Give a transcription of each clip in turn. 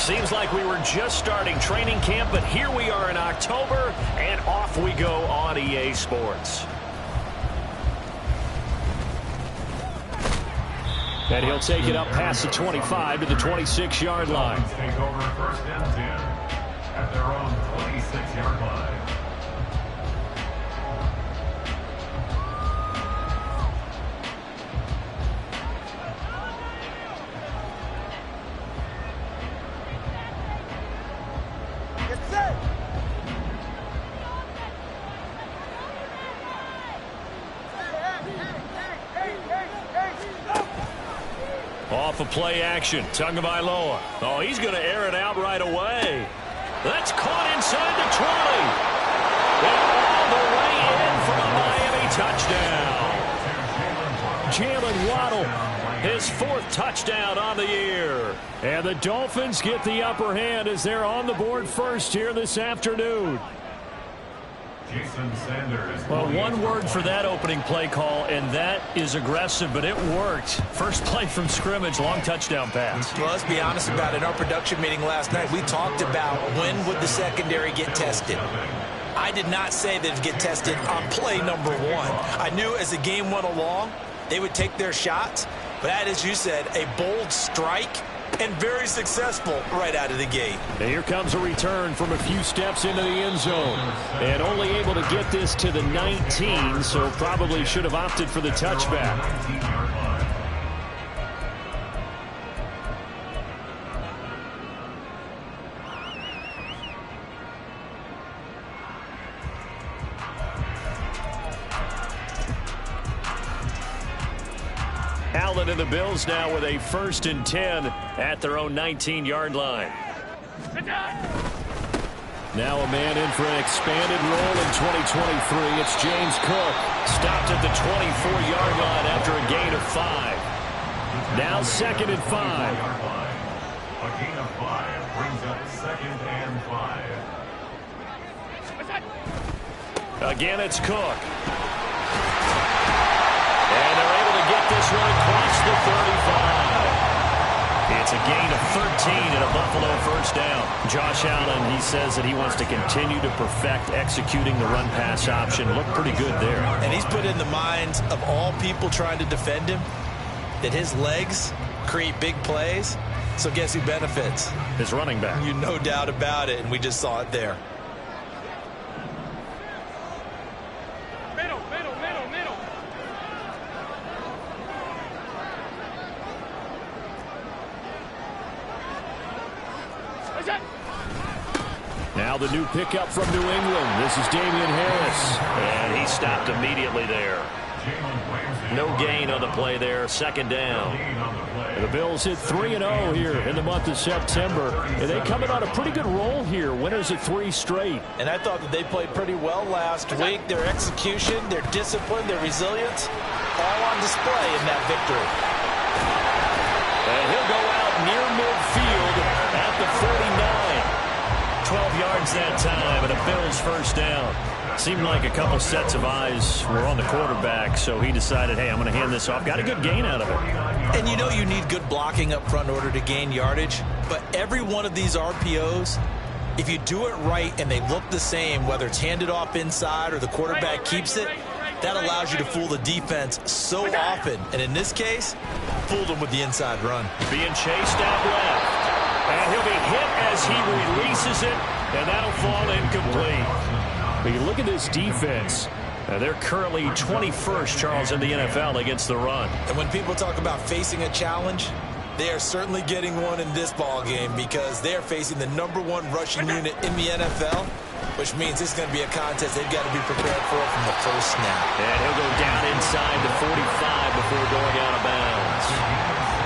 Seems like we were just starting training camp, but here we are in October, and off we go on EA Sports. And he'll take it up past the 25 to the 26-yard line. Take over first and 10 at their own 26-yard line. Off of play action, Tagovailoa. Oh, he's going to air it out right away. That's caught inside the 20. And all the way in for a Miami touchdown. Jalen Waddle, his 4th touchdown on the year. And the Dolphins get the upper hand as they're on the board first here this afternoon. Well, one word for that opening play call, and that is aggressive, but it worked. First play from scrimmage, long touchdown pass. Well, let's be honest about it. In our production meeting last night, we talked about when would the secondary get tested. I did not say they'd get tested on play number 1. I knew as the game went along, they would take their shots, but that, as you said, a bold strike and very successful right out of the gate. And here comes a return from a few steps into the end zone. And only able to get this to the 19, so probably should have opted for the touchback. Allen and the Bills now with a 1st and 10 at their own 19-yard line. Now a man in for an expanded role in 2023. It's James Cook. Stopped at the 24-yard line after a gain of 5. Now 2nd and 5. A gain of 5 brings up 2nd and 5. Again, it's Cook. And they're able to get this one across the 35. It's a gain of 13 and a Buffalo 1st down. Josh Allen, he says that he wants to continue to perfect executing the run-pass option. Looked pretty good there. And he's put in the minds of all people trying to defend him that his legs create big plays. So guess who benefits? His running back. You no doubt about it, and we just saw it there. Now the new pickup from New England. This is Damian Harris. And he stopped immediately there. No gain on the play there. 2nd down. The Bills hit 3-0 here in the month of September. And they come in on a pretty good roll here. Winners of 3 straight. And I thought that they played pretty well last week. Their execution, their discipline, their resilience, all on display in that victory. And he'll go out near midfield at the 49. 12 yards that time, and a Bills 1st down. Seemed like a couple sets of eyes were on the quarterback, so he decided, hey, I'm going to hand this off. Got a good gain out of it. And you know you need good blocking up front in order to gain yardage, but every one of these RPOs, if you do it right and they look the same, whether it's handed off inside or the quarterback keeps it, that allows you to fool the defense so often. And in this case, fooled them with the inside run. Being chased out left. And he'll be hit as he releases it, and that'll fall incomplete. But you look at this defense. They're currently 21st, Charles, in the NFL against the run. And when people talk about facing a challenge, they are certainly getting one in this ball game because they're facing the #1 rushing unit in the NFL, which means it's going to be a contest they've got to be prepared for from the first snap. And he'll go down inside the 45 before going out of bounds.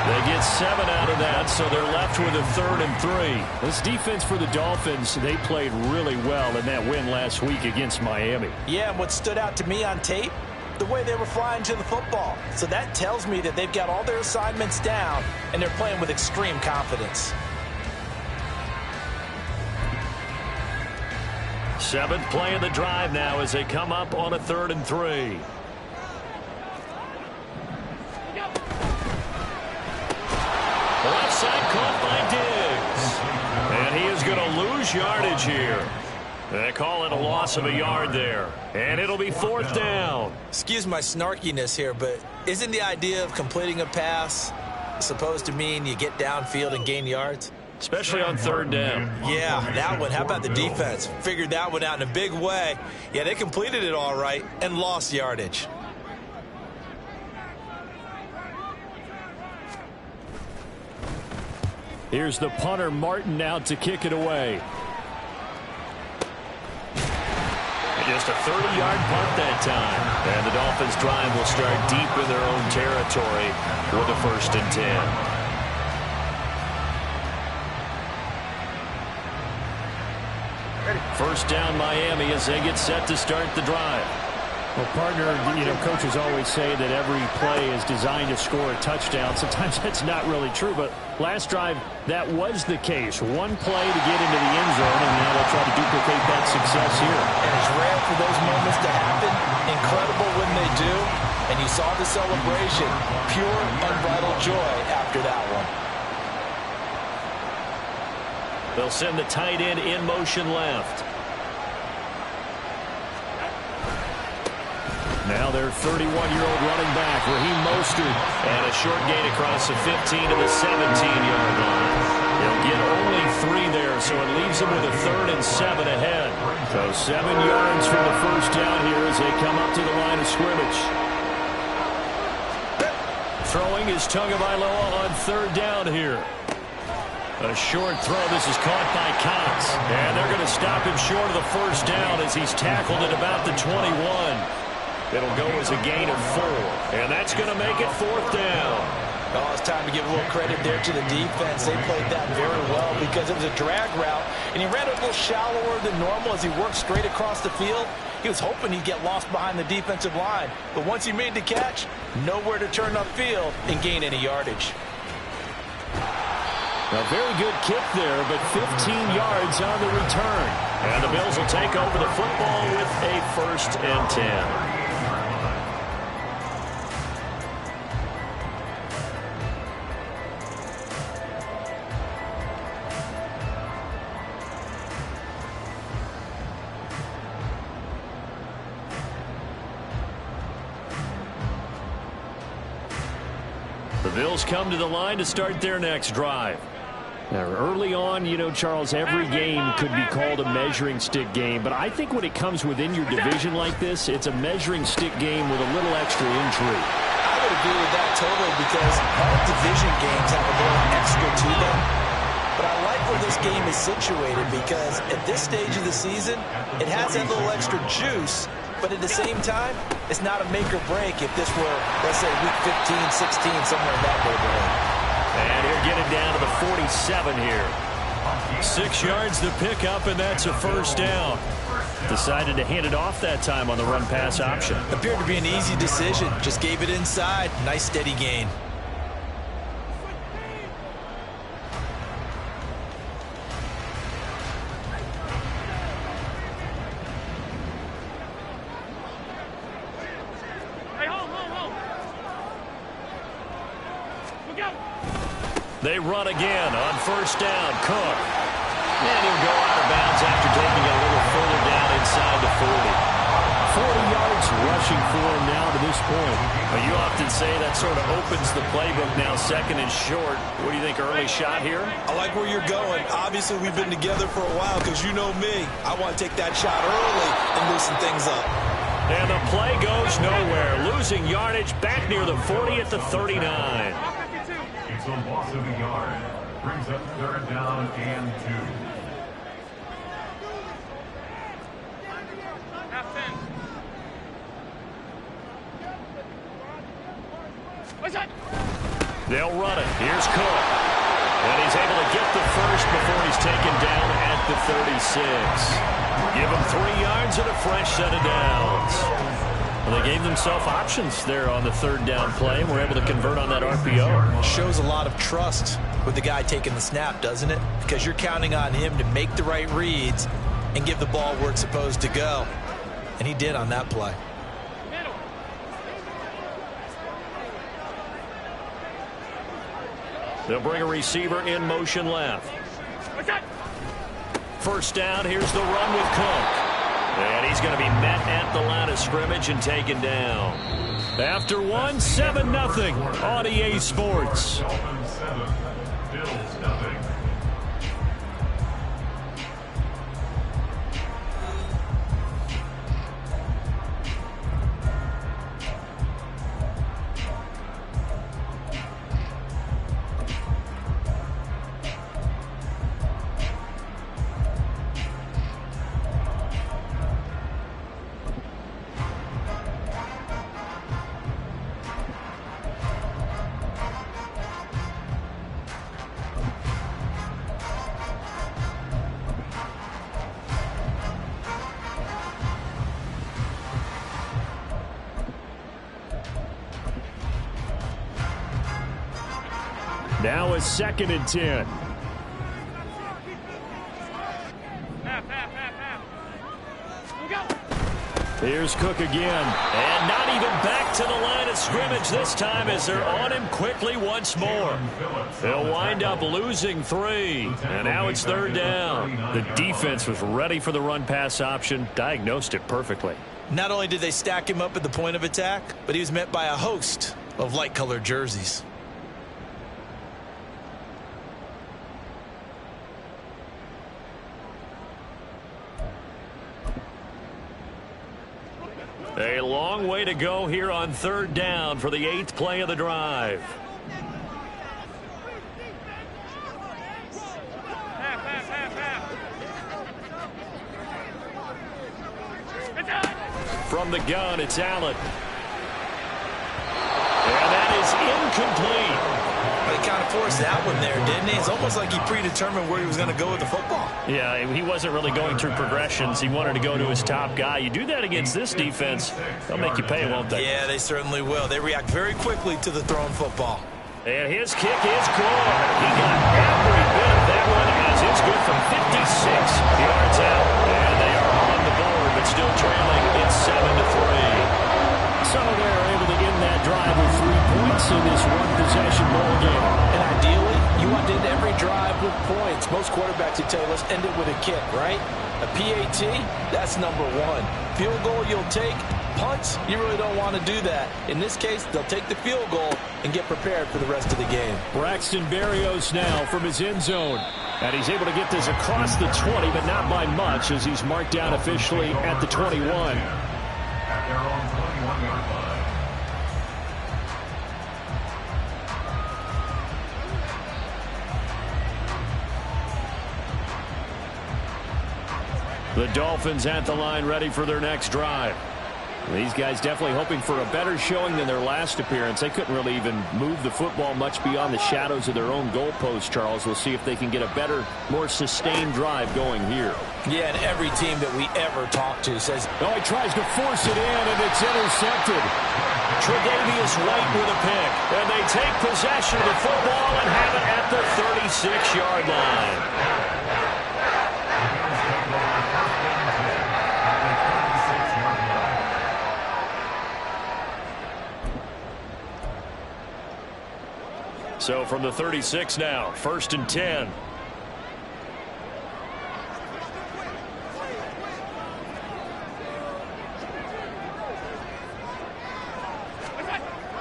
They get 7 out of that, so they're left with a 3rd and 3. This defense for the Dolphins, they played really well in that win last week against Miami. Yeah, and what stood out to me on tape, the way they were flying to the football. So that tells me that they've got all their assignments down, and they're playing with extreme confidence. 7th play of the drive now as they come up on a 3rd and 3. Left side caught by Diggs. lose yardage here. They call it a loss of a yard there. And it'll be 4th down. Excuse my snarkiness here, but isn't the idea of completing a pass supposed to mean you get downfield and gain yards? Especially on 3rd down. Yeah, that one. How about the defense? Figured that one out in a big way. Yeah, they completed it all right and lost yardage. Here's the punter, Martin, out to kick it away. Just a 30-yard punt that time. And the Dolphins' drive will start deep in their own territory with a 1st and 10. First down Miami as they get set to start the drive. Well, partner, coaches always say that every play is designed to score a touchdown. Sometimes that's not really true, but last drive, that was the case. One play to get into the end zone, and now they'll try to duplicate that success here. And it's rare for those moments to happen. Incredible when they do. And you saw the celebration. Pure, unbridled joy after that one. They'll send the tight end in motion left. Now their 31-year-old running back, Raheem Mostert. And a short gain across the 15 to the 17-yard line. They'll get only 3 there, so it leaves them with a 3rd and 7 ahead. So 7 yards from the first down here as they come up to the line of scrimmage. Throwing is Tagovailoa on 3rd down here. A short throw. This is caught by Cox. And they're going to stop him short of the first down as he's tackled at about the 21. It'll go as a gain of 4. And that's going to make it 4th down. Oh, it's time to give a little credit there to the defense. They played that very well because it was a drag route. And he ran a little shallower than normal as he worked straight across the field. He was hoping he'd get lost behind the defensive line. But once he made the catch, nowhere to turn upfield and gain any yardage. A very good kick there, but 15 yards on the return. And the Bills will take over the football with a 1st and 10. The Bills come to the line to start their next drive. Now, early on, Charles, every game could be called a measuring stick game, but I think when it comes within your division like this, it's a measuring stick game with a little extra intrigue. I would agree with that totally because all division games have a little extra to them. But I like where this game is situated because at this stage of the season, it has that little extra juice, but at the same time, it's not a make or break if this were, let's say, week 15, 16, somewhere in that neighborhood. And he'll get it down to the 47 here. 6 yards to pick up, and that's a 1st down. Decided to hand it off that time on the run-pass option. Appeared to be an easy decision. Just gave it inside. Nice steady gain. They run again on 1st down. Cook. And he'll go out of bounds after taking it a little further down inside the 40. 40 yards rushing for him now to this point. But you often say that sort of opens the playbook now, 2nd and short. What do you think, early shot here? I like where you're going. Obviously, we've been together for a while because you know me. I want to take that shot early and loosen things up. And the play goes nowhere. Losing yardage back near the 40 at the 39. It's a loss of a yard. Brings up 3rd down and 2. They'll run it. Here's Cook. And he's able to get the first before he's taken down at the 36. Give him 3 yards and a fresh set of downs. Well, they gave themselves options there on the 3rd down play and were able to convert on that RPO. Shows a lot of trust with the guy taking the snap, doesn't it? Because you're counting on him to make the right reads and give the ball where it's supposed to go. And he did on that play. They'll bring a receiver in motion left. first down. Here's the run with Cook. And he's going to be met at the line of scrimmage and taken down. After one, 7-0 on EA Sports. Dolphins 7, Bills nothing. Now a 2nd and 10. Here's Cook again. And not even back to the line of scrimmage this time as they're on him quickly once more. They'll wind up losing 3. And now it's 3rd down. The defense was ready for the run-pass option, diagnosed it perfectly. Not only did they stack him up at the point of attack, but he was met by a host of light-colored jerseys. A long way to go here on 3rd down for the 8th play of the drive. From the gun, it's Allen. And that is incomplete. They kind of forced that one there, didn't he? It's almost like he predetermined where he was going to go with the football. Yeah, he wasn't really going through progressions. He wanted to go to his top guy. You do that against this defense, they'll make you pay, won't they? Yeah, they certainly will. They react very quickly to the thrown football. And his kick is good. He got every bit of that one as it's good from 56 yards out. And they are on the board, but still trailing. It's 7-3. So they're able to end that drive with 3 points in this one-possession ball game. And ideally, you want to end every drive with points. Most quarterbacks would tell you, let's end it with a kick, right? A PAT, that's number 1. Field goal you'll take. Punts, you really don't want to do that. In this case, they'll take the field goal and get prepared for the rest of the game. Braxton Berrios now from his end zone. And he's able to get this across the 20, but not by much as he's marked down officially at the 21. At their own 21-yard line. The Dolphins at the line ready for their next drive. These guys definitely hoping for a better showing than their last appearance. They couldn't really even move the football much beyond the shadows of their own goalpost, Charles. We'll see if they can get a better, more sustained drive going here. Yeah, and every team that we ever talk to says, oh, he tries to force it in, and it's intercepted. Tre'Davious White with a pick. And they take possession of the football and have it at the 36-yard line. So from the 36 now, 1st and 10.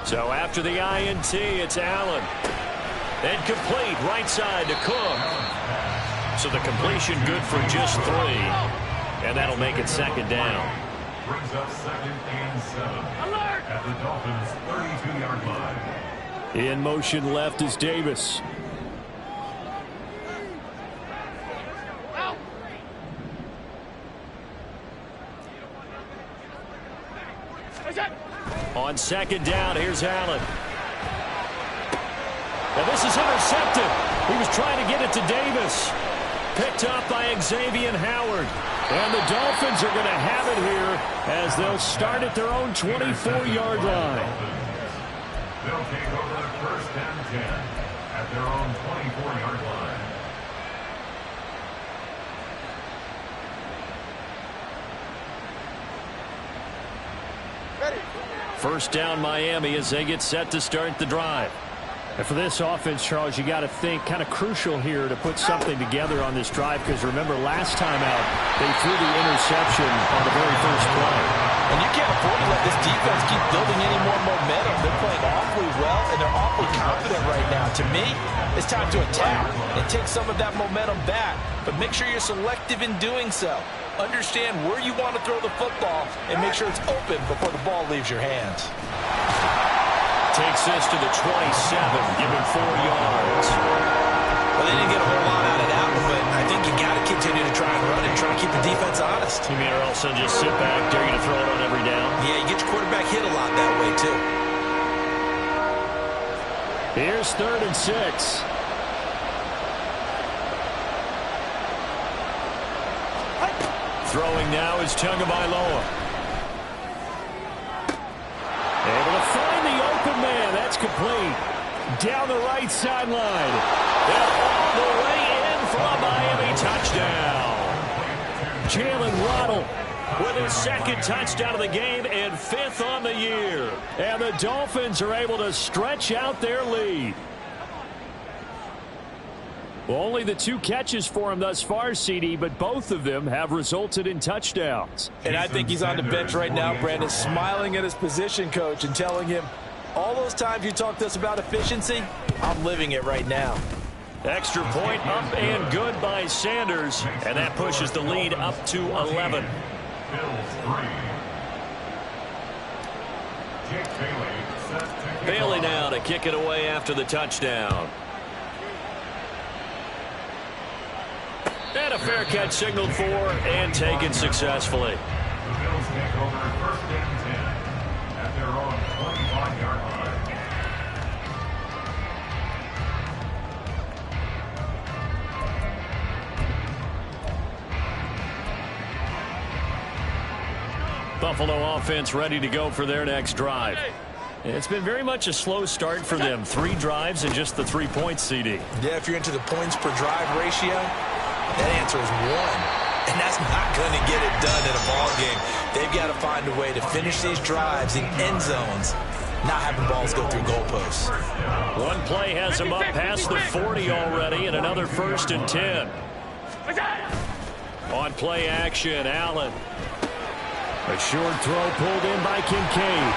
So after the INT, it's Allen. And complete right side to Cook. So the completion good for just 3. And that'll make it 2nd down. Brings up 2nd and 7. Alert! At the Dolphins' 32-yard line. In motion left is Davis. On 2nd down, here's Allen. Now this is intercepted. He was trying to get it to Davis. Picked up by Xavier Howard. And the Dolphins are going to have it here as they'll start at their own 24-yard line. They'll take over the 1st and 10 at their own 24-yard line. First down Miami as they get set to start the drive. And for this offense, Charles, you got to think kind of crucial here to put something together on this drive, because remember last time out they threw the interception on the very first play. And you can't afford to let this defense keep building any more momentum. They're playing awfully well, and they're awfully confident right now. To me, it's time to attack and take some of that momentum back. But make sure you're selective in doing so. Understand where you want to throw the football and make sure it's open before the ball leaves your hands. Takes this to the 27, give him 4 yards. Well, they didn't get a whole lot out of that one, but I think you got to continue to try and run and try to keep the defense honest. You mean or else they'll just sit back, dare you to throw it on every down? Yeah, you get your quarterback hit a lot that way, too. Here's 3rd and 6. Throwing now is Tagovailoa. Able to find the open man. That's complete. Down the right sideline. And all the way in for a Miami touchdown. Jalen Waddle With his 2nd touchdown of the game and 5th on the year. And the Dolphins are able to stretch out their lead. Well, only the 2 catches for him thus far, CD, but both of them have resulted in touchdowns. And I think he's on the bench right now, Brandon, smiling at his position coach and telling him, all those times you talked to us about efficiency, I'm living it right now. Extra point up and good by Sanders, and that pushes the lead up to 11. Bailey now to kick it away after the touchdown. And a fair catch signaled for and taken successfully. The Bills take over 1st and 10 at their own 25-yard line. Buffalo offense ready to go for their next drive. It's been very much a slow start for them. 3 drives and just the 3 points, CD. Yeah, if you're into the points per drive ratio, that answer is 1. And that's not going to get it done in a ball game. They've got to find a way to finish these drives in end zones, not having balls go through goalposts. One play has him up past the 40 already, and another 1st and 10. On play action, Allen. A short throw pulled in by Kincaid.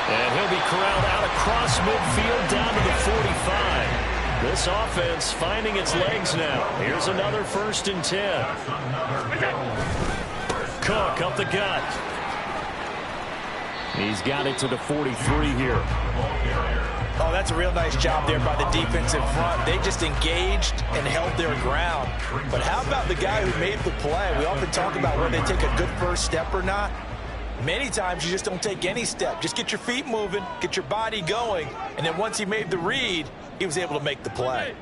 And he'll be corralled out across midfield down to the 45. This offense finding its legs now. Here's another 1st and 10. Cook up the gut. He's got it to the 43 here. Oh, that's a real nice job there by the defensive front. They just engaged and held their ground. But how about the guy who made the play? We often talk about whether they take a good first step or not. Many times you just don't take any step. Just get your feet moving, get your body going, and then once he made the read, he was able to make the play.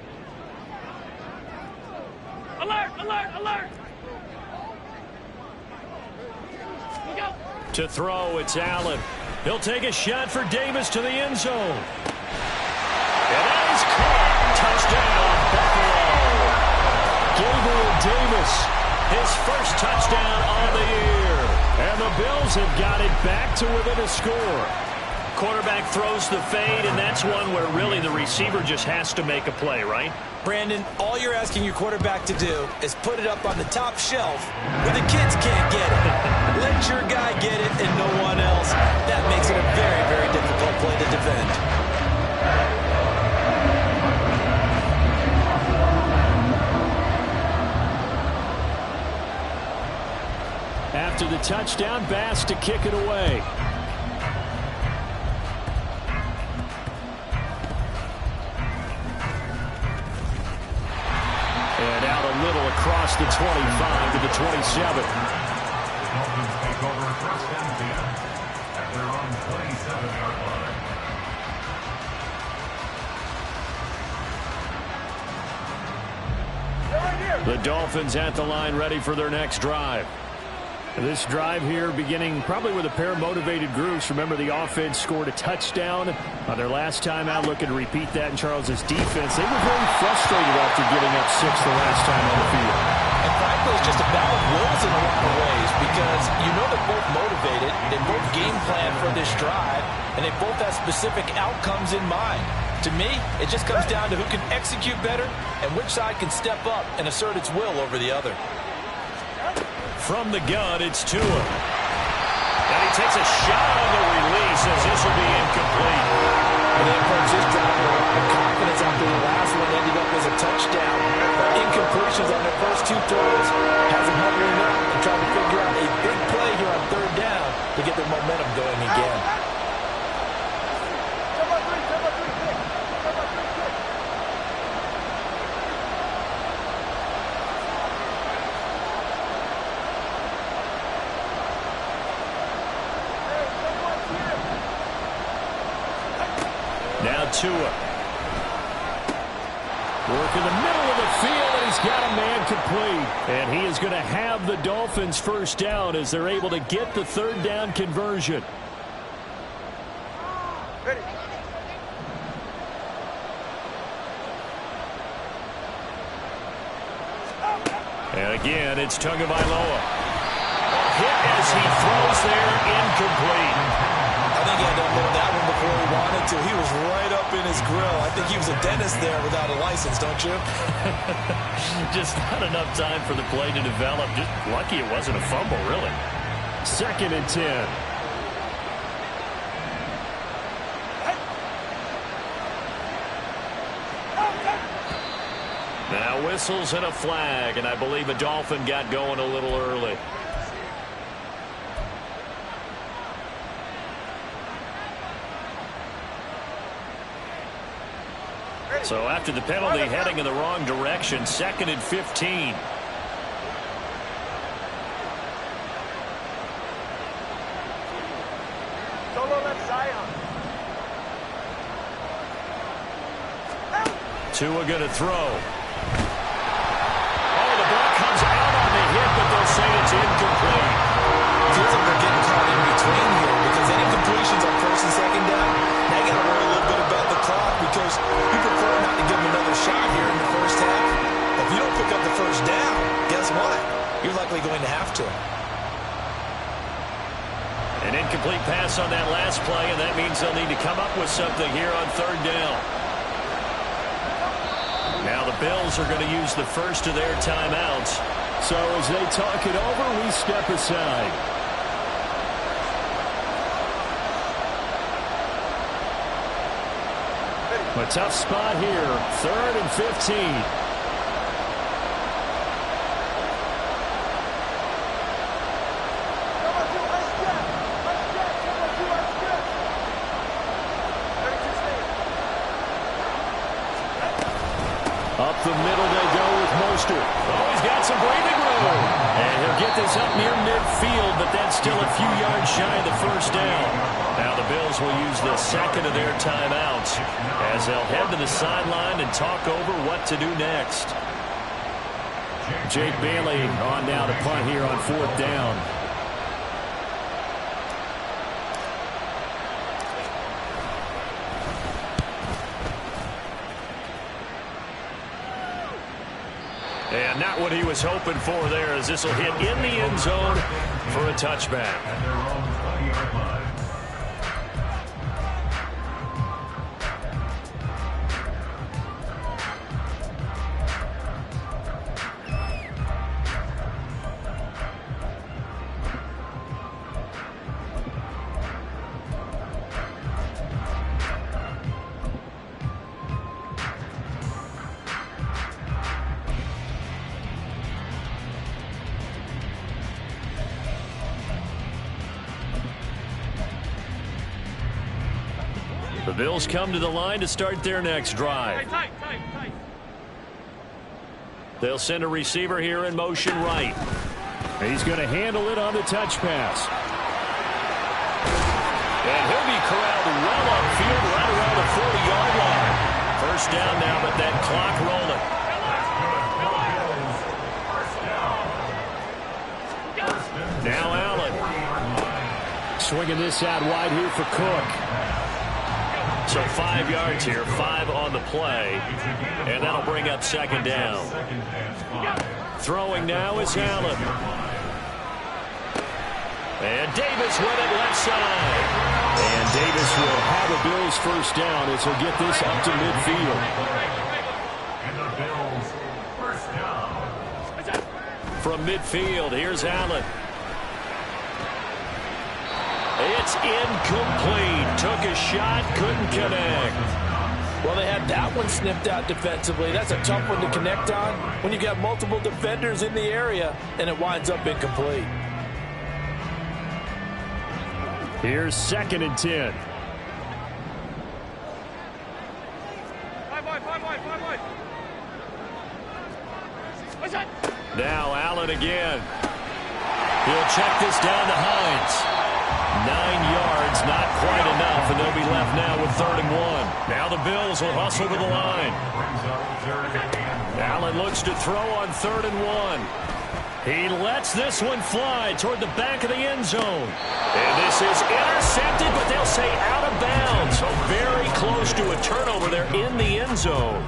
Alert, alert, alert! To throw, it's Allen. He'll take a shot for Davis to the end zone. And that is caught. Touchdown, Buffalo. Gabriel Davis, his first touchdown on the year. And the Bills have got it back to within a score. Quarterback throws the fade, and that's one where really the receiver just has to make a play, right? Brandon, all you're asking your quarterback to do is put it up on the top shelf where the kids can't get it. Let your guy get it and no one else. That makes it a very, very difficult play to defend. After the touchdown, Bass to kick it away. And out a little across the 25 to the 27. Dolphins take over 1st and 10 at their own 27-yard line. The Dolphins at the line ready for their next drive. This drive here beginning probably with a pair of motivated groups. Remember, the offense scored a touchdown on their last time out, looking to repeat that in Charles's defense. They were very frustrated after giving up 6 the last time on the field. And frankly, it's just a battle of wills in a lot of ways because you know they're both motivated, they both game plan for this drive, and they both have specific outcomes in mind. To me, it just comes down to who can execute better and which side can step up and assert its will over the other. From the gun, it's Tua. And he takes a shot on the release as this will be incomplete. And they approach this drive with confidence after the last one ended up as a touchdown. But incompletions on their first two throws has them hovering up and trying to figure out a big play here on third down to get their momentum going again. Now Tua. Work in the middle of the field, and he's got a man complete. And he is going to have the Dolphins first down as they're able to get the third down conversion. Ready. And again, it's Tagovailoa. Hit as he throws there, incomplete. I think he had to unload that one before he wanted to. He was right up in his grill. I think he was a dentist there without a license, don't you? Just not enough time for the play to develop. Just lucky it wasn't a fumble, really. 2nd and 10. Now whistles and a flag, and I believe a Dolphin got going a little early. So after the penalty, heading in the wrong direction, 2nd and 15. Solo left Zion. Tua going to throw. Oh, the ball comes out on the hit, but they'll say it's incomplete. Feels like they're getting caught in between here because any completions on 1st and 2nd down, now you got to worry a little bit about the clock because you prefer not to give them another shot here in the first half. If you don't pick up the first down, guess what? You're likely going to have to. An incomplete pass on that last play, and that means they'll need to come up with something here on third down. Now the Bills are going to use the first of their timeouts. So as they talk it over, we step aside. A tough spot here, 3rd and 15. Up the middle they go with Mostert. Oh, he's got some breathing room. And he'll get this up near midfield, but that's still a few yards shy of the first down. Now the Bills will use the 2nd of their timeouts as they'll head to the sideline and talk over what to do next. Jake Bailey on now to punt here on 4th down. And not what he was hoping for there, as this will hit in the end zone for a touchback. The Bills come to the line to start their next drive. Tight. They'll send a receiver here in motion right. He's going to handle it on the touch pass. And he'll be corralled well upfield right around the 40-yard line. First down now, but that clock rolling. Now Allen. Swinging this out wide here for Cook. So 5 yards here, 5 on the play, and that'll bring up 2nd down. Throwing now is Allen. And Davis with it left side. And Davis will have a Bills first down as he'll get this up to midfield. And the Bills first down. From midfield, here's Allen. It's incomplete. Took a shot, couldn't connect. Well, they had that one snipped out defensively. That's a tough one to connect on when you got multiple defenders in the area, and it winds up incomplete. Here's 2nd and 10. Now Allen again. He'll check this down to Hines. 9 yards, not quite enough, and they'll be left now with 3rd and 1. Now the Bills will hustle to the line. Allen looks to throw on 3rd and 1. He lets this one fly toward the back of the end zone. And this is intercepted, but they'll say out of bounds. So very close to a turnover there in the end zone.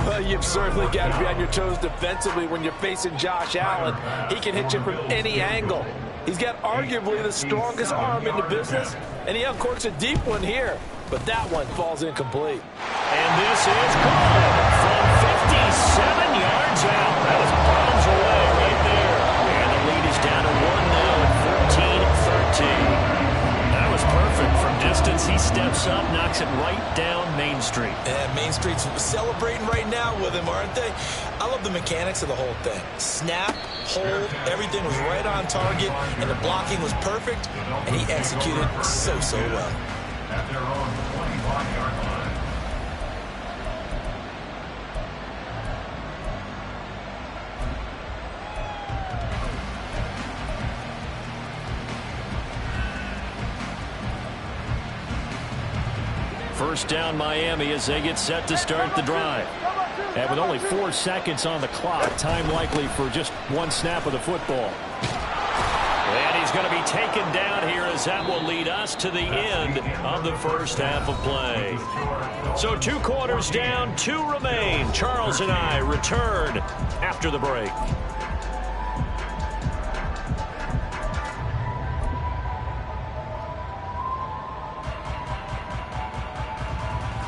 Well, you've certainly got to be on your toes defensively when you're facing Josh Allen. He can hit you from any angle. He's got arguably the strongest arm in the business, and he uncorks a deep one here. But that one falls incomplete. And this is good from 57 yards out. That was bombs away right there. And the lead is down to 1 now at 14-13. That was perfect. From distance, he steps up, knocks it right down Main Street. And Main Street's celebrating right now with him, aren't they? I love the mechanics of the whole thing. Snap, hold, everything was right on target, and the blocking was perfect, and he executed so well. At their own 25-yard line. First down Miami as they get set to start the drive. And with only 4 seconds on the clock, time likely for just one snap of the football. And he's going to be taken down here as that will lead us to the end of the first half of play. So 2 quarters down, 2 remain. Charles and I return after the break.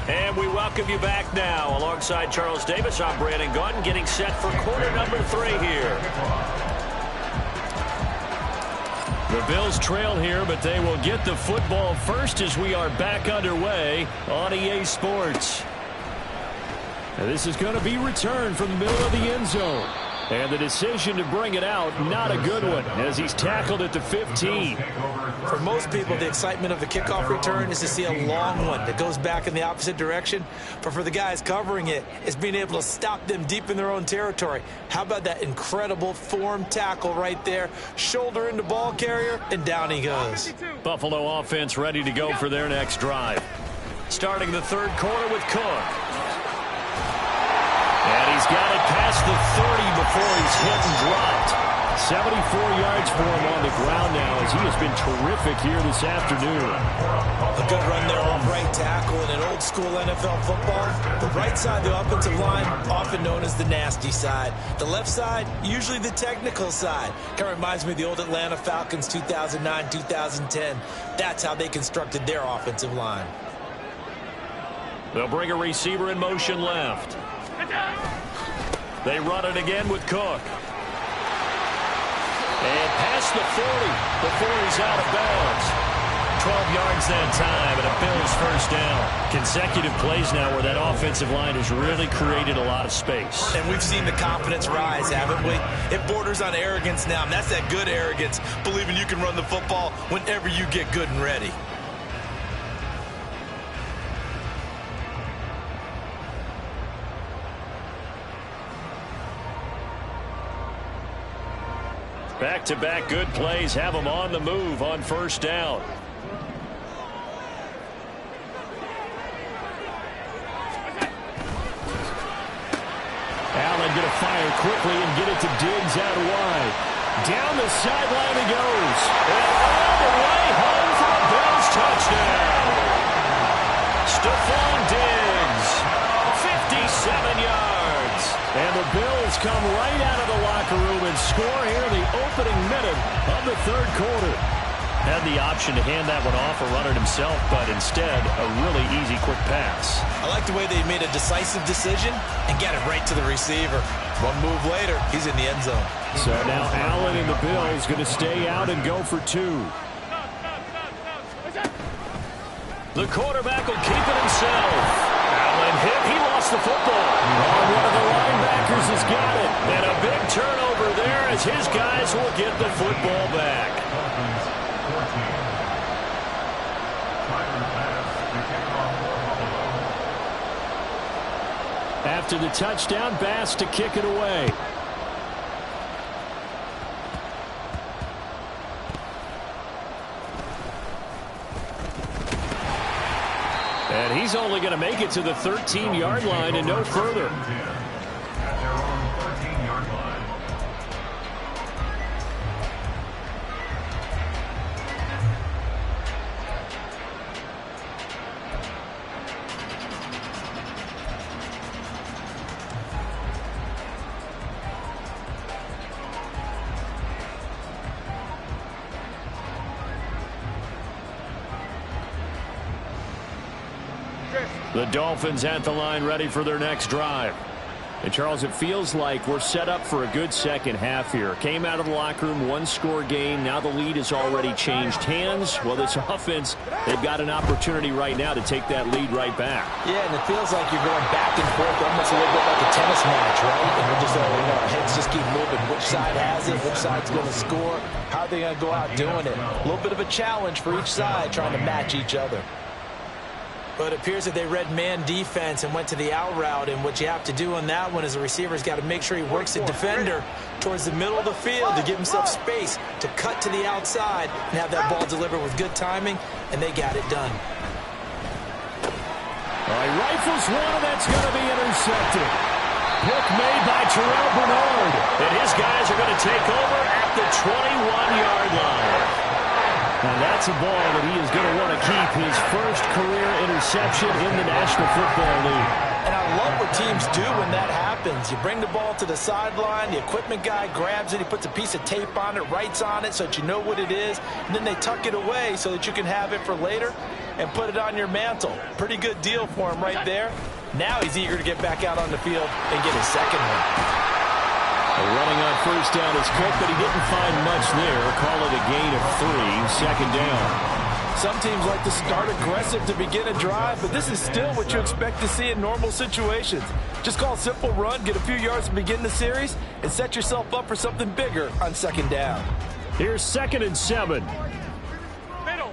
And we welcome you back now. Alongside Charles Davis, I'm Brandon Gaudin, getting set for quarter number 3 here. The Bills trail here, but they will get the football first as we are back underway on EA Sports. And this is going to be returned from the middle of the end zone. And the decision to bring it out, not a good one, as he's tackled at the 15. For most people, the excitement of the kickoff return is to see a long one that goes back in the opposite direction. But for the guys covering it, it's being able to stop them deep in their own territory. How about that incredible form tackle right there? Shoulder into ball carrier, and down he goes. Buffalo offense ready to go for their next drive. Starting the 3rd quarter with Cook. And he's got it past the 30 before he's hit and dropped. 74 yards for him on the ground now as he has been terrific here this afternoon. A good run there off right tackle in an old school NFL football. The right side of the offensive line, often known as the nasty side. The left side, usually the technical side. Kind of reminds me of the old Atlanta Falcons 2009-2010. That's how they constructed their offensive line. They'll bring a receiver in motion left. They run it again with Cook. And past the 40 before he's out of bounds. 12 yards that time and a Bills first down. Consecutive plays now where that offensive line has really created a lot of space. And we've seen the confidence rise, haven't we? It borders on arrogance now, and that's that good arrogance, believing you can run the football whenever you get good and ready. Back-to-back good plays have them on the move on first down. Allen going to fire quickly and get it to Diggs out wide. Down the sideline he goes. And all the way home for a Bills touchdown. Stephon Diggs, 57 yards. And the Bills come right out of the locker room and score here in the opening minute of the 3rd quarter. Had the option to hand that one off or run it himself, but instead, a really easy, quick pass. I like the way they made a decisive decision and got it right to the receiver. One move later, he's in the end zone. So now Allen and the Bills going to stay out and go for two. The quarterback will keep it himself. Allen hit. He lost the football. Oh, one of the linebackers has got it. And a big turnover there as his guys will get the football back. After the touchdown, Bass to kick it away. And he's only going to make it to the 13-yard line and no further. At their own 13-yard line. The Dolphins at the line ready for their next drive. And Charles, it feels like we're set up for a good second half here. Came out of the locker room, one-score game. Now the lead has already changed hands. Well, this offense, they've got an opportunity right now to take that lead right back. Yeah, and it feels like you're going back and forth almost a little bit like a tennis match, right? And we're just our heads just keep moving. Which side has it? Which side's going to score? How are they going to go out doing it? A little bit of a challenge for each side trying to match each other. But it appears that they read man defense and went to the out route, and what you have to do on that one is the receiver's got to make sure he works the defender towards the middle of the field to give himself space to cut to the outside and have that ball delivered with good timing, and they got it done. All right, rifles one, and that's going to be intercepted. Pick made by Terrell Bernard. And his guys are going to take over at the 21-yard line. And that's a ball that he is going to want to keep, his first career interception in the National Football League. And I love what teams do when that happens. You bring the ball to the sideline, the equipment guy grabs it, he puts a piece of tape on it, writes on it so that you know what it is, and then they tuck it away so that you can have it for later and put it on your mantle. Pretty good deal for him right there. Now he's eager to get back out on the field and get his second one. Running on first down is Cook, but he didn't find much there. Call it a gain of 3, second down. Some teams like to start aggressive to begin a drive, but this is still what you expect to see in normal situations. Just call a simple run, get a few yards to begin the series, and set yourself up for something bigger on second down. Here's 2nd and 7. Middle.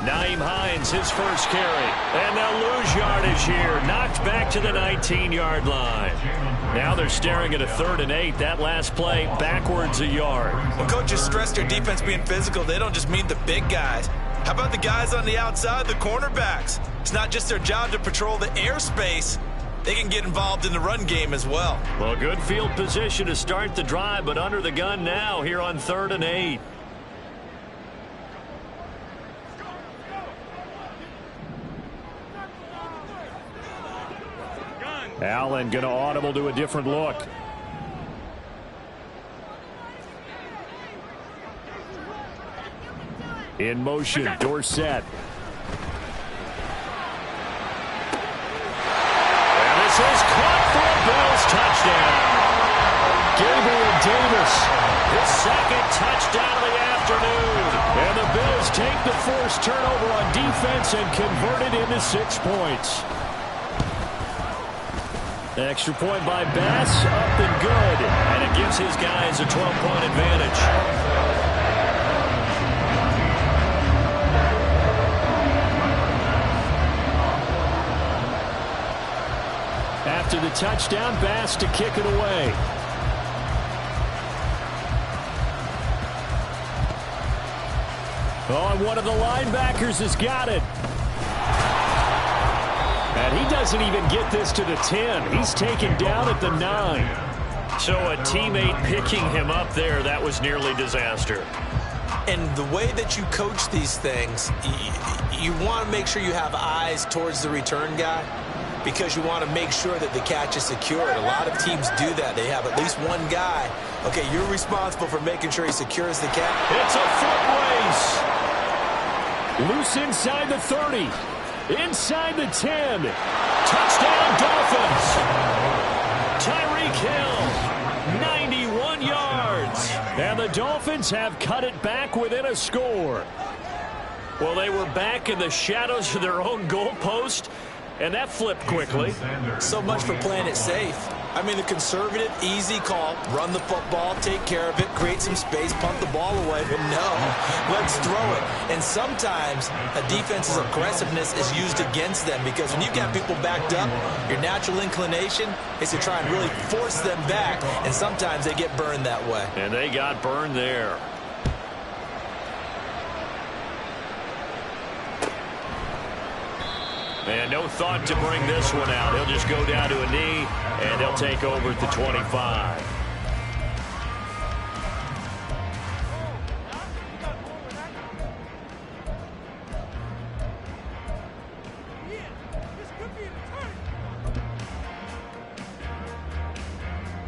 Naeem Hines, his first carry. And they'll lose yardage here. Knocked back to the 19-yard line. Now they're staring at a 3rd and 8. That last play, backwards a yard. When coaches stress their defense being physical, they don't just mean the big guys. How about the guys on the outside, the cornerbacks? It's not just their job to patrol the airspace. They can get involved in the run game as well. Well, good field position to start the drive, but under the gun now here on 3rd and 8. Allen going to audible to a different look. In motion, Dorsett. And this is caught for a Bills touchdown. Gabriel Davis. His 2nd touchdown of the afternoon. And the Bills take the forced turnover on defense and convert it into 6 points. Extra point by Bass, up and good. And it gives his guys a 12-point advantage. After the touchdown, Bass to kick it away. Oh, and one of the linebackers has got it. And he doesn't even get this to the 10. He's taken down at the 9. So a teammate picking him up there, that was nearly disaster. And the way that you coach these things, you want to make sure you have eyes towards the return guy because you want to make sure that the catch is secured. A lot of teams do that. They have at least one guy. Okay, you're responsible for making sure he secures the catch. It's a foot race. Loose inside the 30. Inside the 10. Touchdown, Dolphins. Tyreek Hill, 91 yards. And the Dolphins have cut it back within a score. Well, they were back in the shadows of their own goalpost, and that flipped quickly. So much for playing it safe. I mean, the conservative, easy call, run the football, take care of it, create some space, punt the ball away. But no, let's throw it. And sometimes a defense's aggressiveness is used against them because when you've got people backed up, your natural inclination is to try and really force them back, and sometimes they get burned that way. And they got burned there. And no thought to bring this one out. He'll just go down to a knee, and they'll take over at the 25.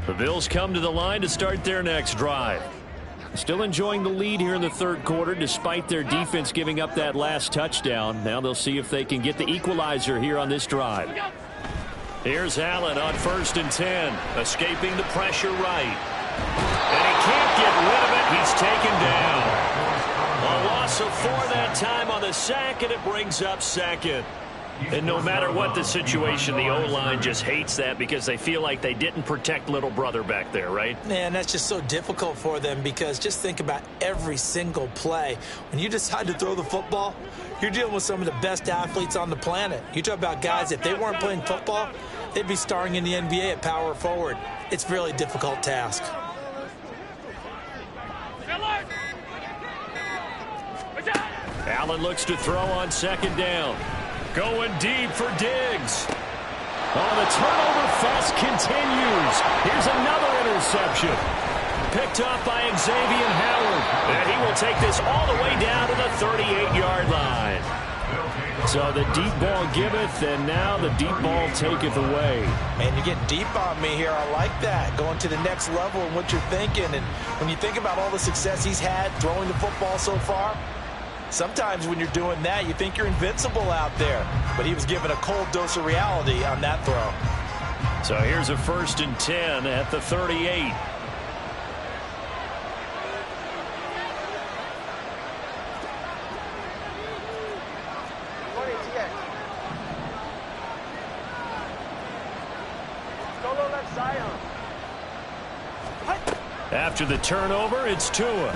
The Bills come to the line to start their next drive. Still enjoying the lead here in the third quarter despite their defense giving up that last touchdown. Now they'll see if they can get the equalizer here on this drive. Here's Allen on 1st and 10, escaping the pressure right. And he can't get rid of it. He's taken down. A loss of 4 that time on the sack, and it brings up second. And no matter what the situation, the O-line just hates that because they feel like they didn't protect little brother back there, right? Man, that's just so difficult for them because just think about every single play. When you decide to throw the football, you're dealing with some of the best athletes on the planet. You talk about guys, if they weren't playing football, they'd be starring in the NBA at power forward. It's a really difficult task. Allen looks to throw on 2nd down. Going deep for Diggs. Oh, the turnover fest continues. Here's another interception. Picked up by Xavier Howard. And he will take this all the way down to the 38-yard line. So the deep ball giveth, and now the deep ball taketh away. Man, you're getting deep on me here. I like that. Going to the next level and what you're thinking. And when you think about all the success he's had throwing the football so far, sometimes when you're doing that, you think you're invincible out there. But he was given a cold dose of reality on that throw. So here's a 1st and 10 at the 38. After the turnover, it's Tua.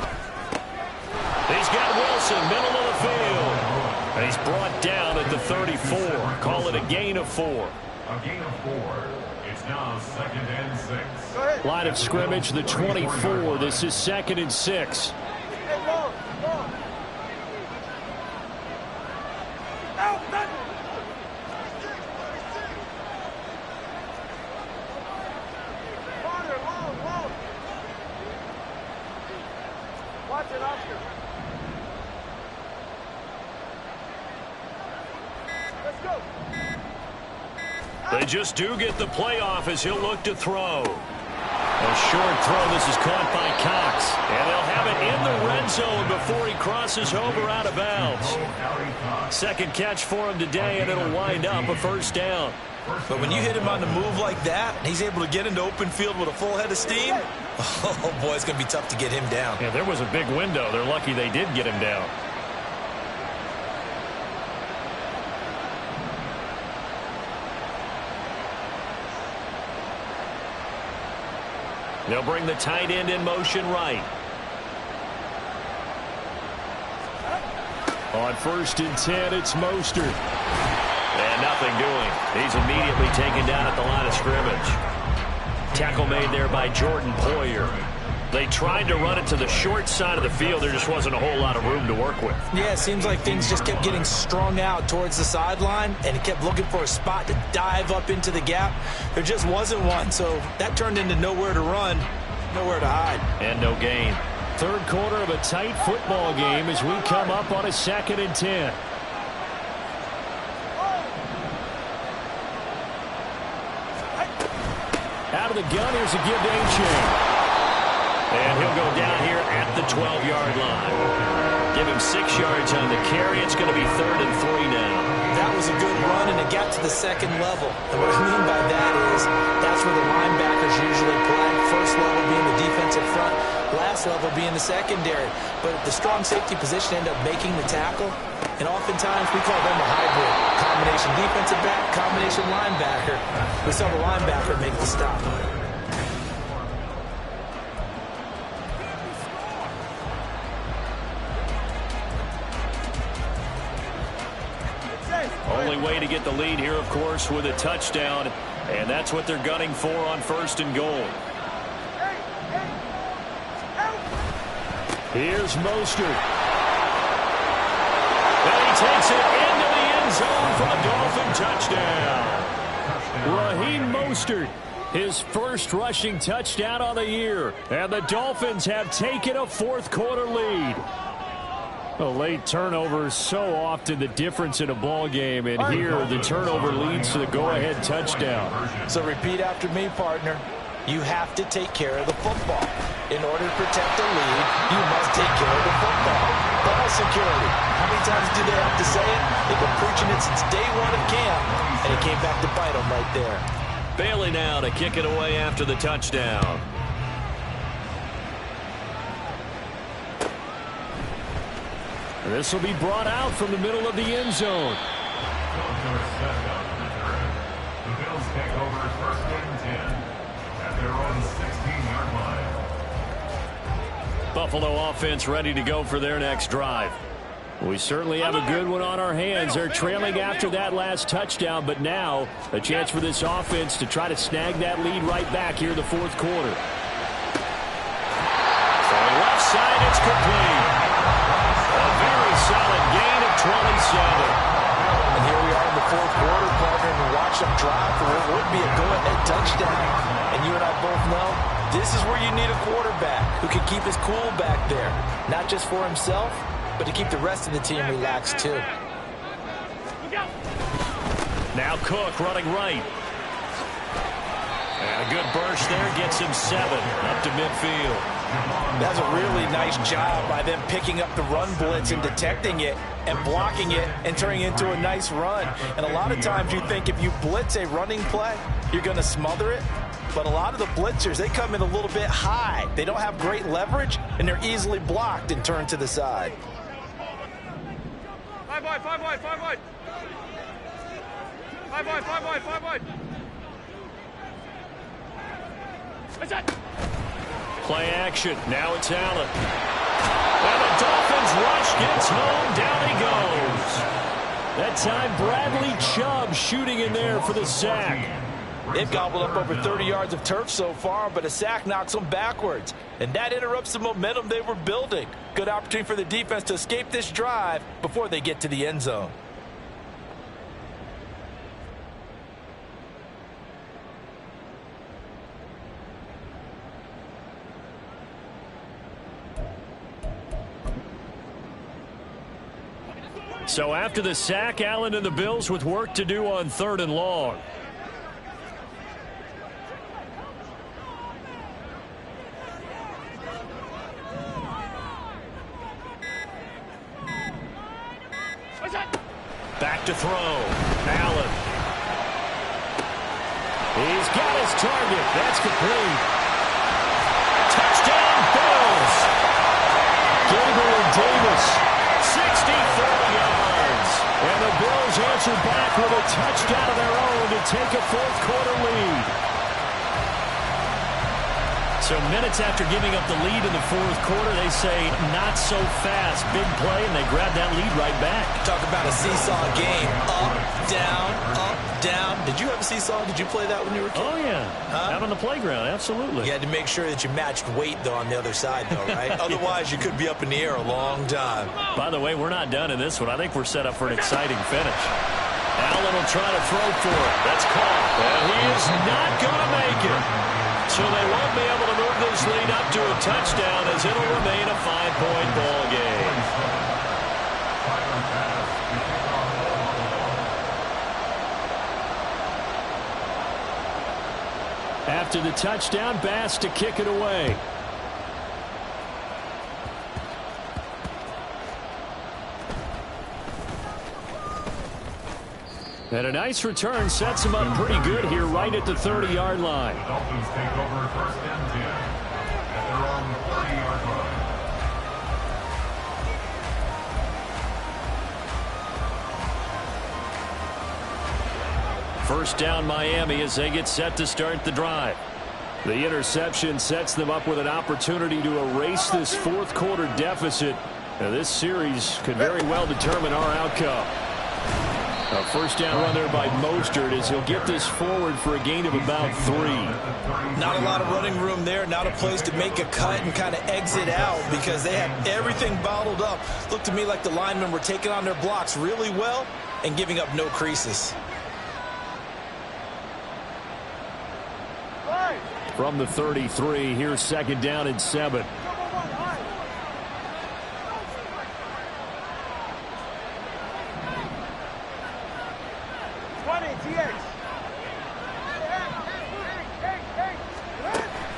He's got Wilson, middle of the field. And he's brought down at the 34. Call it a gain of 4. A gain of 4. It's now 2nd and 6. Line of scrimmage, the 24. This is 2nd and 6. They just do get the playoff as he'll look to throw. A short throw. This is caught by Cox. And they'll have it in the red zone before he crosses over out of bounds. 2nd catch for him today, and it'll wind up a 1st down. But when you hit him on the move like that, and he's able to get into open field with a full head of steam, oh, boy, it's going to be tough to get him down. Yeah, there was a big window. They're lucky they did get him down. They'll bring the tight end in motion right. On 1st and 10, it's Mostert. And nothing doing. He's immediately taken down at the line of scrimmage. Tackle made there by Jordan Poyer. They tried to run it to the short side of the field. There just wasn't a whole lot of room to work with. Yeah, it seems like things just kept getting strung out towards the sideline, and it kept looking for a spot to dive up into the gap. There just wasn't one, so that turned into nowhere to run, nowhere to hide. And no gain. Third quarter of a tight football game as we come up on a 2nd and 10. Out of the gun, here's a give to A-Chain. And he'll go down here at the 12-yard line. Give him 6 yards on the carry. It's going to be 3rd and 3 now. That was a good run, and it got to the second level. And what I mean by that is that's where the linebackers usually play. First level being the defensive front, last level being the secondary. But the strong safety position ended up making the tackle. And oftentimes we call them a hybrid. Combination defensive back, combination linebacker. We saw the linebacker make the stop. Only way to get the lead here, of course, with a touchdown. And that's what they're gunning for on 1st and goal. Here's Mostert. And he takes it into the end zone for the Dolphin touchdown. Raheem Mostert, his first rushing touchdown on the year. And the Dolphins have taken a 4th quarter lead. A late turnover is so often the difference in a ball game, and here the turnover leads to the go-ahead touchdown. So repeat after me, partner. You have to take care of the football. In order to protect the lead, you must take care of the football. Ball security. How many times do they have to say it? They've been preaching it since day one of camp, and it came back to bite them right there. Bailey now to kick it away after the touchdown. This will be brought out from the middle of the end zone. The Bills take over 1st and 10 at their own 16-yard line. Buffalo offense ready to go for their next drive. We certainly have a good one on our hands. They're trailing after that last touchdown, but now a chance for this offense to try to snag that lead right back here in the 4th quarter. From the left side, it's complete. A very solid gain of 27. And here we are in the 4th quarter, partner, and watch them drive for what would be a go-ahead touchdown. And you and I both know this is where you need a quarterback who can keep his cool back there. Not just for himself, but to keep the rest of the team relaxed too. Now Cook running right. And a good burst there gets him 7 up to midfield. That's a really nice job by them picking up the run blitz and detecting it and blocking it and turning it into a nice run. And a lot of times you think if you blitz a running play, you're going to smother it. But a lot of the blitzers, they come in a little bit high. They don't have great leverage, and they're easily blocked and turned to the side. 5 wide, 5 wide, 5 wide. 5 wide, 5 wide, 5 wide. What's that? Play action. Now it's Allen. And the Dolphins rush gets home. Down he goes. That time Bradley Chubb shooting in there for the sack. They've gobbled up over 30 yards of turf so far, but a sack knocks them backwards. And that interrupts the momentum they were building. Good opportunity for the defense to escape this drive before they get to the end zone. So after the sack, Allen and the Bills with work to do on 3rd and long. Back to throw. Allen. He's got his target. That's complete. Touchdown, Bills. Gabriel Davis, 64 yards. And the Bills answer back with a touchdown of their own to take a 4th quarter lead. So minutes after giving up the lead in the 4th quarter, they say not so fast. Big play, and they grab that lead right back. Talk about a seesaw game. Up, down, up, down. Did you ever see Saul? Did you play that when you were a kid? Oh, yeah. Out on the playground, absolutely. You had to make sure that you matched weight, though, on the other side, though, right? Otherwise, you could be up in the air a long time. By the way, we're not done in this one. I think we're set up for an exciting finish. Allen will try to throw for it. That's caught. And he is not going to make it. So they won't be able to move this lead up to a touchdown as it'll remain a 5-point ball game. After the touchdown, Bass to kick it away. And a nice return sets him up pretty good here right at the 30-yard line. The Dolphins take over 1st and 10 at their own 30-yard line. First down Miami as they get set to start the drive. The interception sets them up with an opportunity to erase this fourth quarter deficit. Now, this series could very well determine our outcome. A first down run there by Mostert as he'll get this forward for a gain of about 3. Not a lot of running room there. Not a place to make a cut and kind of exit out because they have everything bottled up. Looked to me like the linemen were taking on their blocks really well and giving up no creases. From the 33, here's 2nd down and 7.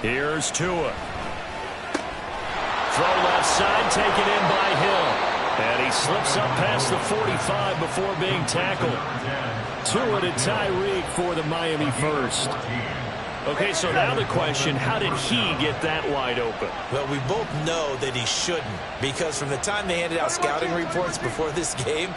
Here's Tua. Throw left side, taken in by Hill. And he slips up past the 45 before being tackled. Tua to Tyreek for the Miami first. Okay, so now the question, how did he get that wide open? Well, we both know that he shouldn't because from the time they handed out scouting reports before this game,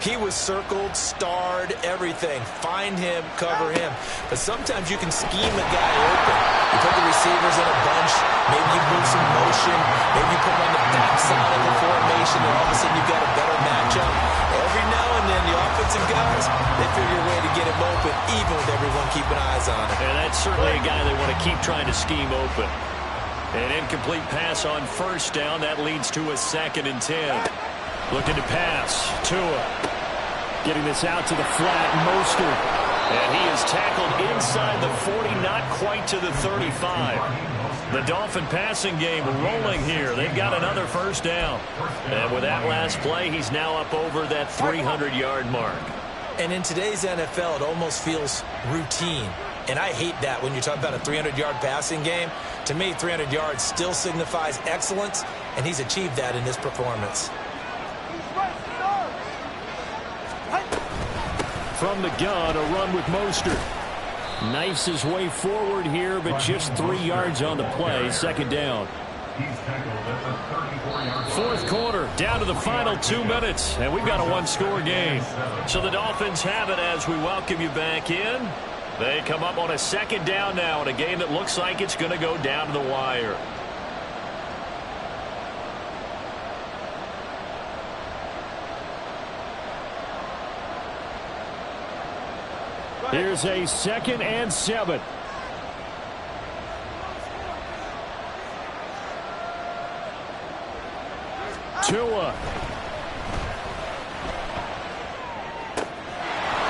he was circled, starred, everything. Find him, cover him. But sometimes you can scheme a guy open. You put the receivers in a bunch. Maybe you move some motion. Maybe you put them on the backside of the formation, and all of a sudden you've got a better matchup. Every now and then, the offensive guys, they figure a way to get him open, even with everyone keeping eyes on him. And that's certainly a guy they want to keep trying to scheme open. An incomplete pass on first down. That leads to a 2nd and 10. Looking to pass. Tua. Getting this out to the flat. Mostert. And he is tackled inside the 40, not quite to the 35. The Dolphin passing game rolling here. They've got another first down. And with that last play, he's now up over that 300-yard mark. And in today's NFL, it almost feels routine. And I hate that when you talk about a 300-yard passing game. To me, 300 yards still signifies excellence, and he's achieved that in this performance. From the gun, a run with Mostert. Knifes his way forward here, but just 3 yards on the play. 2nd down. Fourth quarter, down to the final 2 minutes, and we've got a one-score game. So the Dolphins have it as we welcome you back in. They come up on a 2nd down now in a game that looks like it's going to go down to the wire. Here's a 2nd and 7. Tua.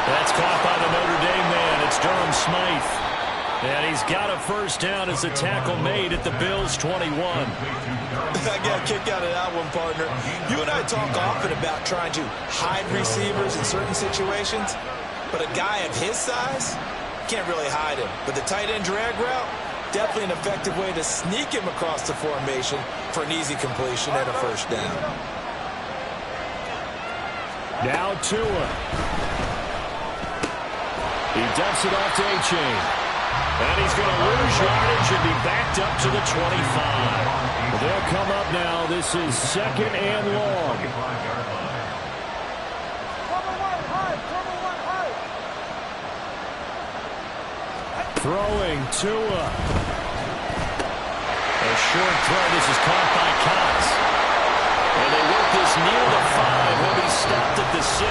That's caught by the Notre Dame man. It's Durham Smythe. And he's got a first down as the tackle made at the Bills' 21. I got a kick out of that one, partner. You and I talk often about trying to hide receivers in certain situations. But a guy of his size, can't really hide him. But the tight end drag route, definitely an effective way to sneak him across the formation for an easy completion and a first down. Now Tua. He dumps it off to A-Chain. And he's going to lose yardage and be backed up to the 25. They'll come up now. This is 2nd and long. Throwing Tua. A short throw. This is caught by Cox. And they work this near the 5. He'll be stopped at the 6.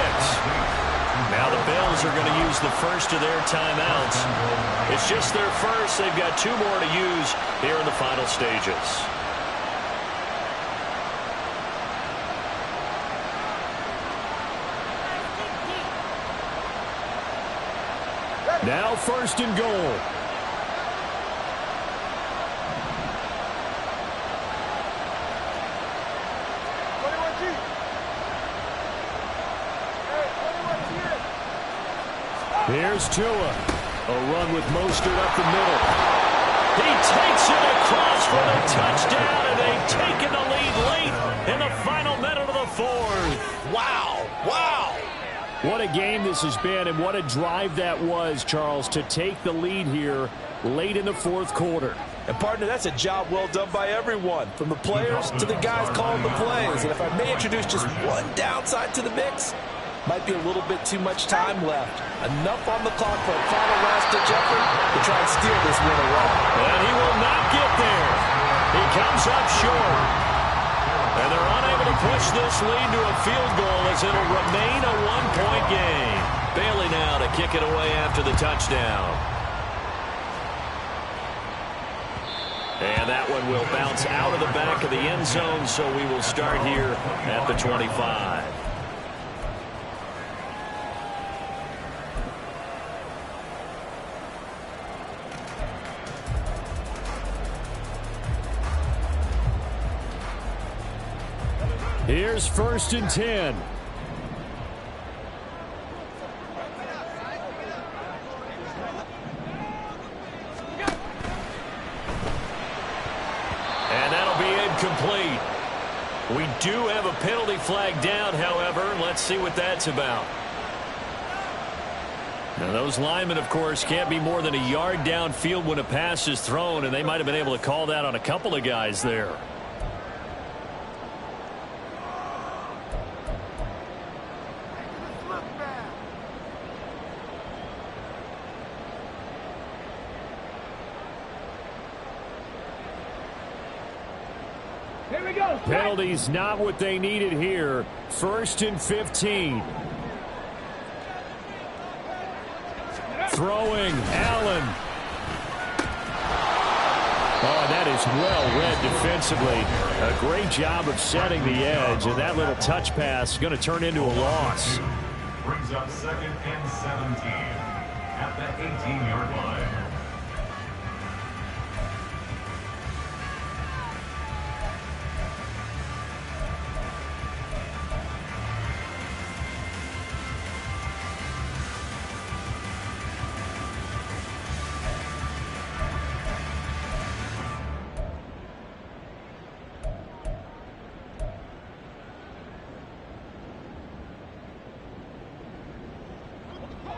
Now the Bills are going to use the first of their timeouts. It's just their first. They've got 2 more to use here in the final stages. Now 1st and goal. Here's Tua. A run with Mostert up the middle. He takes it across for the touchdown, and they've taken the lead late in the final minute of the 4th. Wow. Wow. What a game this has been, and what a drive that was, Charles, to take the lead here late in the 4th quarter. And, partner, that's a job well done by everyone, from the players to the guys calling the plays. And if I may introduce just one downside to the mix, might be a little bit too much time left. Enough on the clock for a final last-ditch effort to try and steal this win away. And he will not get there. He comes up short. And they're unable to push this lead to a field goal as it'll remain a 1-point game. Bailey now to kick it away after the touchdown. And that one will bounce out of the back of the end zone, so we will start here at the 25. Here's 1st and 10. And that'll be incomplete. We do have a penalty flag down, however. Let's see what that's about. Now, those linemen, of course, can't be more than a yard downfield when a pass is thrown, and they might have been able to call that on a couple of guys there. Penalties not what they needed here. 1st and 15. Throwing, Allen. Oh, that is well read defensively. A great job of setting the edge, and that little touch pass is going to turn into a loss. Brings up 2nd and 17 at the 18-yard line.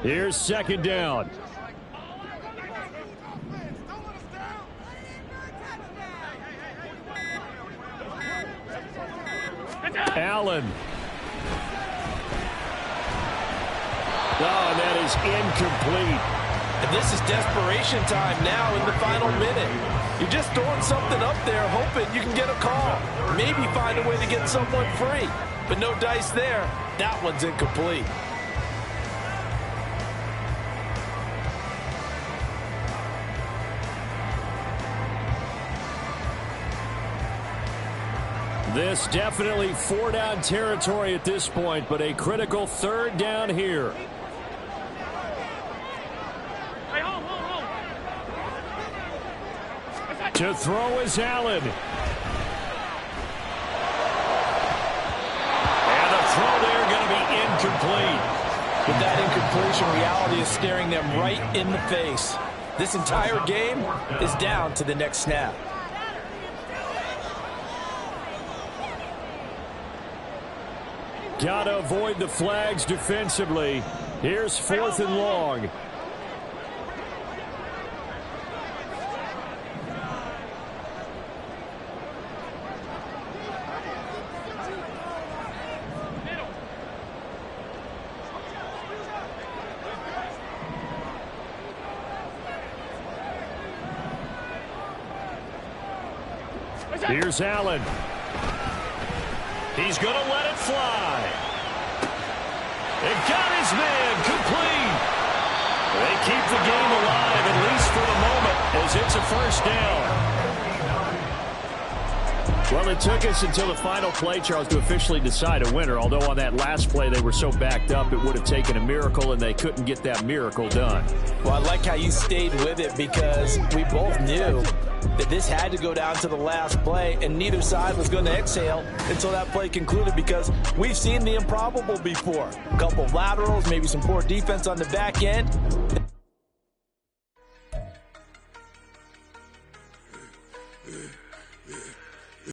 Here's 2nd down. Allen. Oh, and that is incomplete. And this is desperation time now in the final minute. You're just throwing something up there, hoping you can get a call. Maybe find a way to get someone free. But no dice there. That one's incomplete. This definitely 4-down territory at this point, but a critical 3rd down here. Hey, hold. To throw is Allen. And the throw there going to be incomplete. With that incompletion, reality is staring them right in the face. This entire game is down to the next snap. Got to avoid the flags defensively. Here's 4th and long. Here's Allen. He's going to let it fly. It got his man complete. They keep the game alive, at least for the moment, as it's a first down. Well, it took us until the final play, Charles, to officially decide a winner. Although on that last play they were so backed up, it would have taken a miracle, and they couldn't get that miracle done. Well, I like how you stayed with it because we both knew that this had to go down to the last play, and neither side was going to exhale until that play concluded because we've seen the improbable before. A couple of laterals, maybe some poor defense on the back end. Yeah.